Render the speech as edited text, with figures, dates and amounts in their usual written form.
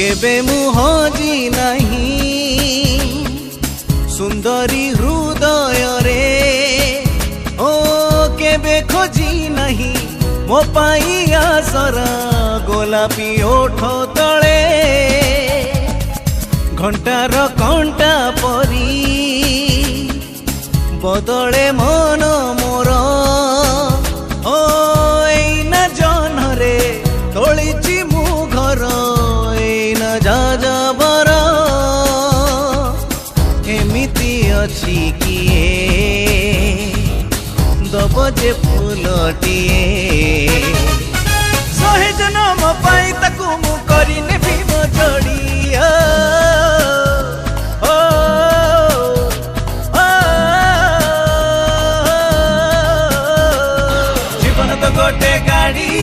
केबे मु हजी नहीं सुंदरी हृदय रे ओ केबे खोजी नहीं मो पाई आसर गोलापी ओठ तले घंटार कंटा परी बदले मन मोर ओ एना जनरे तोलिची मु घर एना जाजबर एमिति अछि किए दब जे फूलटिए